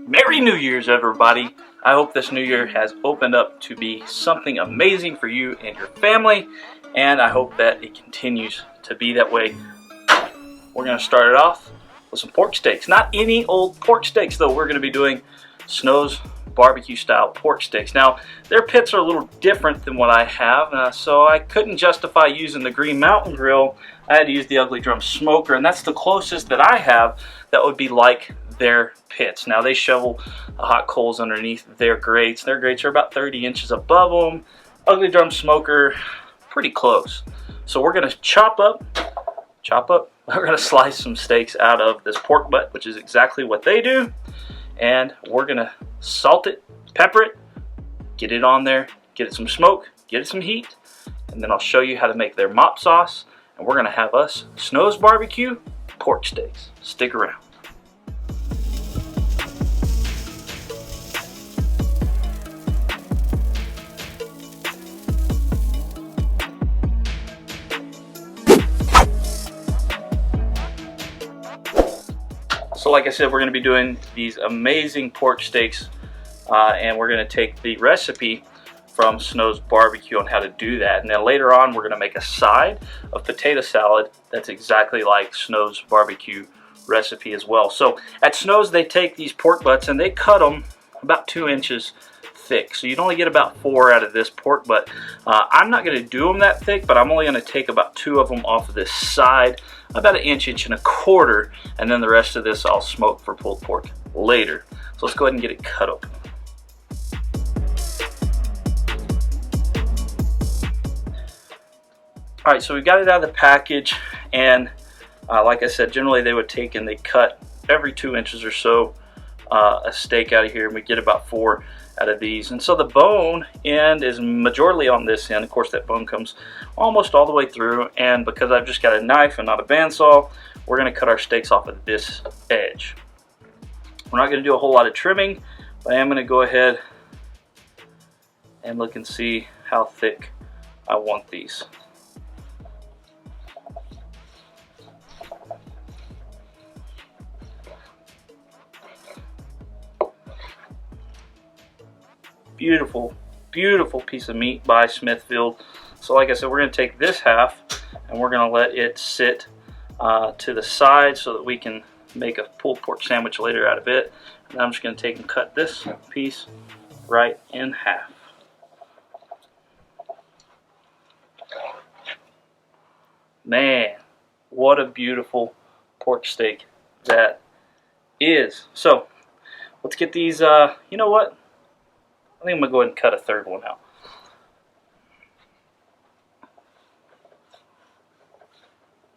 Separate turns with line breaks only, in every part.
Merry New Year's, everybody. I hope this new year has opened up to be something amazing for you and your family, and I hope that it continues to be that way. We're going to start it off with some pork steaks. Not any old pork steaks, though. We're going to be doing Snow's barbecue style pork steaks. Now, their pits are a little different than what I have, so I couldn't justify using the Green Mountain Grill. I had to use the Ugly Drum Smoker, and that's the closest that I have that would be like their pits. Now, they shovel the hot coals underneath their grates. Their grates are about 30 inches above them. Ugly Drum Smoker, pretty close. So we're going to chop up. We're going to slice some steaks out of this pork butt, which is exactly what they do. And we're going to salt it, pepper it, get it on there, get it some smoke, get it some heat, and then I'll show you how to make their mop sauce, and we're going to have us Snow's barbecue pork steaks. Stick around. So like I said, we're going to be doing these amazing pork steaks, and we're going to take the recipe from Snow's barbecue on how to do that. And then later on, we're going to make a side of potato salad that's exactly like Snow's barbecue recipe as well. So at Snow's, they take these pork butts and they cut them about 2 inches thick. So you'd only get about 4 out of this pork butt. I'm not going to do them that thick, but I'm only going to take about 2 of them off of this side, about 1 inch, 1.25 inches, and then the rest of this I'll smoke for pulled pork later. So let's go ahead and get it cut open. Alright, so we got it out of the package, and like I said, generally they would take and they cut every 2 inches or so a steak out of here, and we get about 4 out of these. And so the bone end is majorly on this end. Of course, that bone comes almost all the way through, and because I've just got a knife and not a bandsaw, we're going to cut our steaks off of this edge. We're not going to do a whole lot of trimming, but I am going to go ahead and look and see how thick I want these. Beautiful, beautiful piece of meat by Smithfield. So like I said, we're going to take this half and we're going to let it sit to the side so that we can make a pulled pork sandwich later out of it. And I'm just going to take and cut this piece right in half. Man, what a beautiful pork steak that is. So let's get these, you know what? I think I'm going to go ahead and cut a third one out.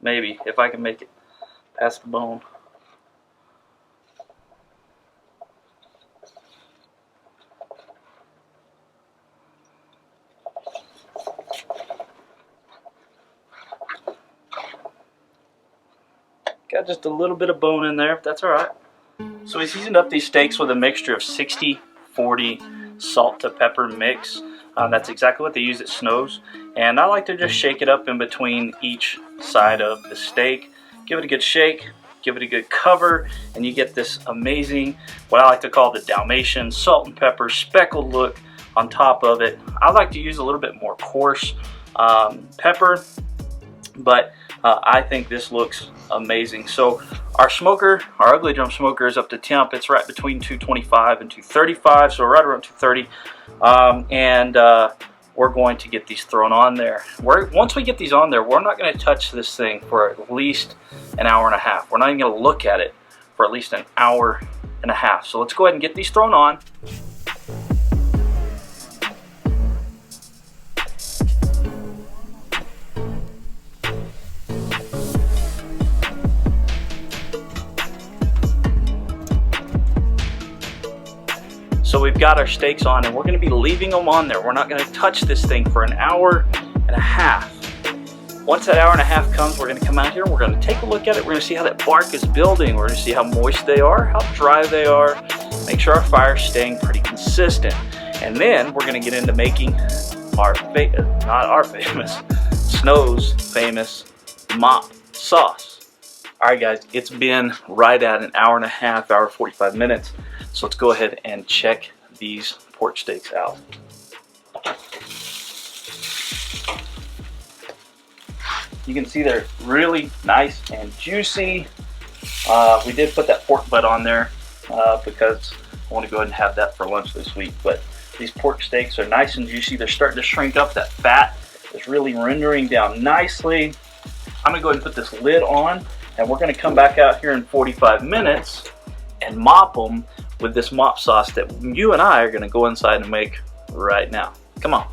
Maybe, if I can make it past the bone. Got just a little bit of bone in there, but that's alright. So we seasoned up these steaks with a mixture of 60-40 salt to pepper mix. That's exactly what they use at Snow's, and I like to just shake it up in between each side of the steak. Give it a good shake, give it a good cover, and you get this amazing, what I like to call the Dalmatian salt and pepper speckled look on top of it. I like to use a little bit more coarse pepper, but I think this looks amazing. So our smoker, our Ugly Drum Smoker, is up to temp. It's right between 225 and 235, so right around 230. We're going to get these thrown on there. Once we get these on there, we're not going to touch this thing for at least an hour and a half. We're not even going to look at it for at least an hour and a half. So let's go ahead and get these thrown on. So we've got our steaks on, and we're going to be leaving them on there. We're not going to touch this thing for an hour and a half. Once that hour and a half comes, we're going to come out here and we're going to take a look at it. We're going to see how that bark is building. We're going to see how moist they are, how dry they are. Make sure our fire's staying pretty consistent. And then we're going to get into making our, Snow's famous mop sauce. Alright guys, it's been right at an hour and a half, hour 45 minutes So let's go ahead and check these pork steaks out. You can see they're really nice and juicy. We did put that pork butt on there because I want to go ahead and have that for lunch this week. But these pork steaks are nice and juicy. They're starting to shrink up. That fat is really rendering down nicely. I'm going to go ahead and put this lid on, and we're going to come back out here in 45 minutes and mop them with this mop sauce that you and I are going to go inside and make right now. Come on.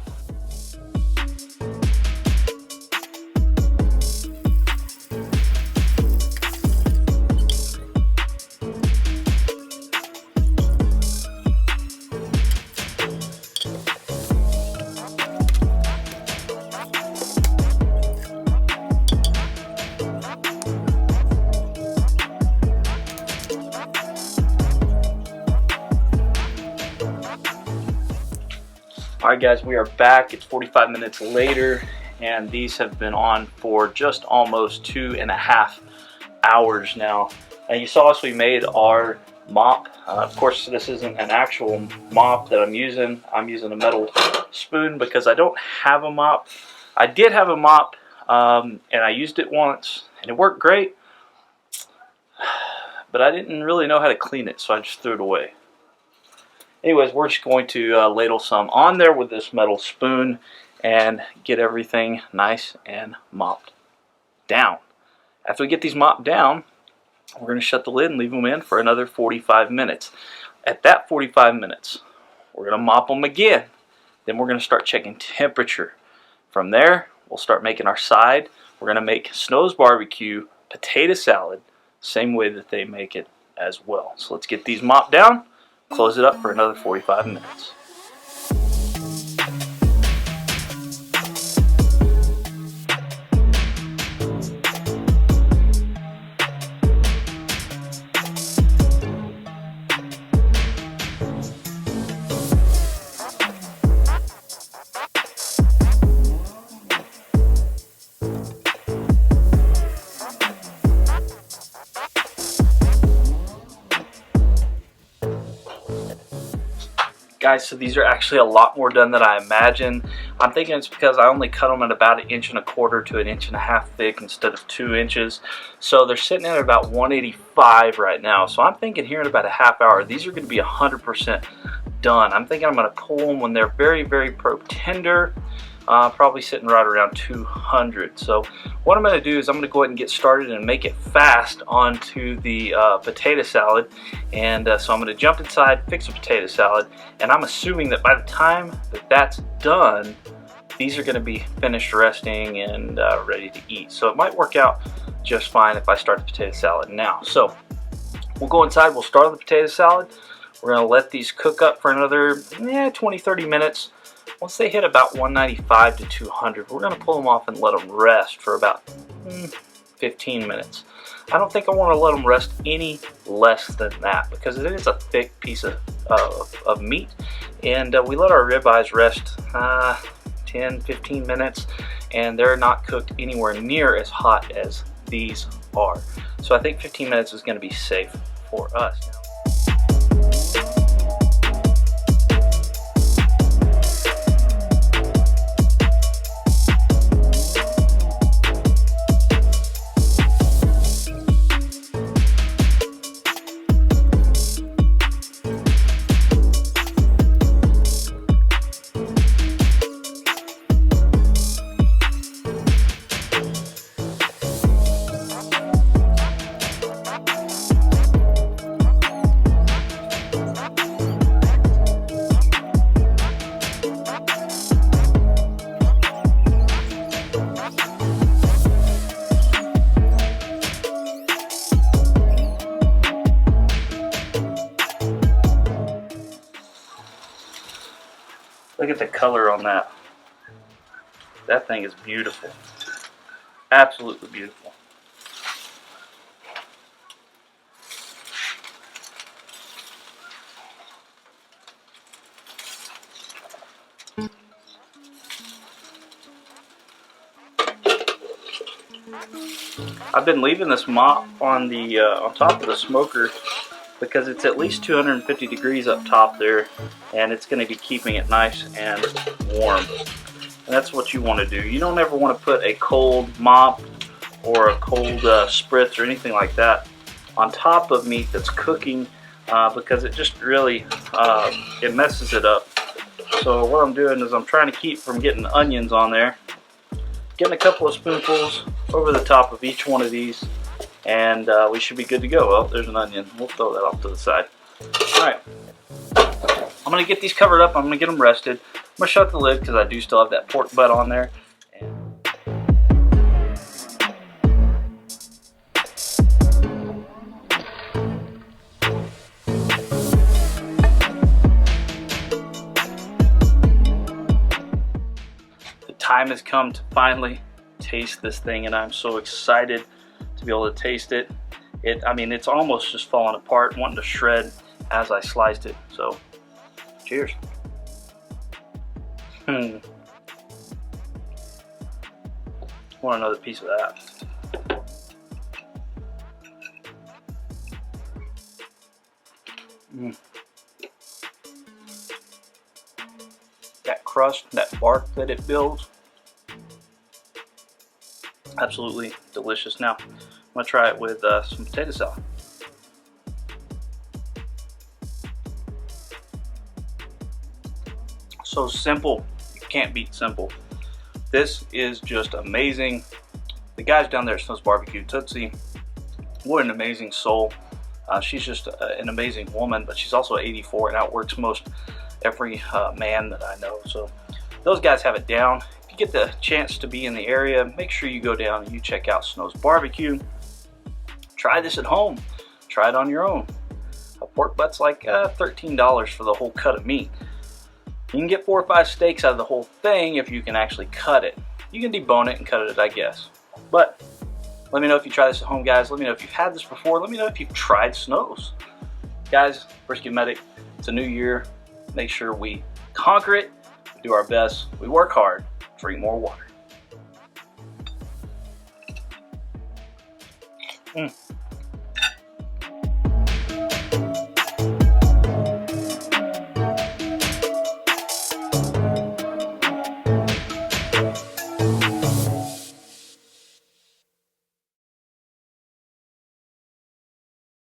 Alright guys, we are back. It's 45 minutes later, and these have been on for just almost 2.5 hours now. And you saw us, we made our mop. Of course, this isn't an actual mop that I'm using. I'm using a metal spoon because I don't have a mop. I did have a mop, and I used it once, and it worked great. But I didn't really know how to clean it, so I just threw it away. Anyways, we're just going to ladle some on there with this metal spoon and get everything nice and mopped down. After we get these mopped down, we're going to shut the lid and leave them in for another 45 minutes. At that 45 minutes, we're going to mop them again. Then we're going to start checking temperature. From there, we'll start making our side. We're going to make Snow's barbecue potato salad, same way that they make it as well. So let's get these mopped down. Close it up for another 45 minutes. Guys, so these are actually a lot more done than I imagined. I'm thinking it's because I only cut them at about 1.25 to 1.5 inches thick instead of 2 inches. So they're sitting at about 185 right now. So I'm thinking here in about a half hour, these are going to be 100% done. I'm thinking I'm going to pull them when they're very, very tender. Probably sitting right around 200. So what I'm going to do is I'm going to go ahead and get started and make it fast onto the potato salad. And so I'm going to jump inside, fix a potato salad, and I'm assuming that by the time that that's done, these are going to be finished resting and ready to eat. So it might work out just fine if I start the potato salad now. So we'll go inside, we'll start the potato salad. We're going to let these cook up for another 20-30 minutes. Once they hit about 195 to 200, we're going to pull them off and let them rest for about 15 minutes. I don't think I want to let them rest any less than that because it is a thick piece of meat. And we let our ribeyes rest 10-15 minutes, and they're not cooked anywhere near as hot as these are. So I think 15 minutes is going to be safe for us. Look at the color on that. That thing is beautiful. Absolutely beautiful. I've been leaving this mop on the on top of the smoker because it's at least 250 degrees up top there, and it's going to be keeping it nice and warm. And that's what you want to do. You don't ever want to put a cold mop or a cold spritz or anything like that on top of meat that's cooking, because it just really it messes it up. So what I'm doing is I'm trying to keep from getting onions on there, getting a couple of spoonfuls over the top of each one of these, and we should be good to go. Oh, there's an onion. We'll throw that off to the side. Alright, I'm going to get these covered up. I'm going to get them rested. I'm going to shut the lid because I do still have that pork butt on there. The time has come to finally taste this thing, and I'm so excited to be able to taste it. I mean, it's almost just falling apart, wanting to shred as I sliced it. So, cheers. Want another piece of that. That crust, that bark that it builds, absolutely delicious. Now, I'm going to try it with some potato salad. So simple, you can't beat simple. This is just amazing. The guys down there at Snow's Barbecue, Tootsie, what an amazing soul. She's just an amazing woman, but she's also 84 and outworks most every man that I know. So those guys have it down. If you get the chance to be in the area, make sure you go down and you check out Snow's Barbecue. Try this at home. Try it on your own. A pork butt's like $13 for the whole cut of meat. You can get 4 or 5 steaks out of the whole thing if you can actually cut it. You can debone it and cut it, I guess. But let me know if you try this at home, guys. Let me know if you've had this before. Let me know if you've tried Snow's. Guys, Brisket Medic, it's a new year. Make sure we conquer it, we do our best, we work hard, drink more water.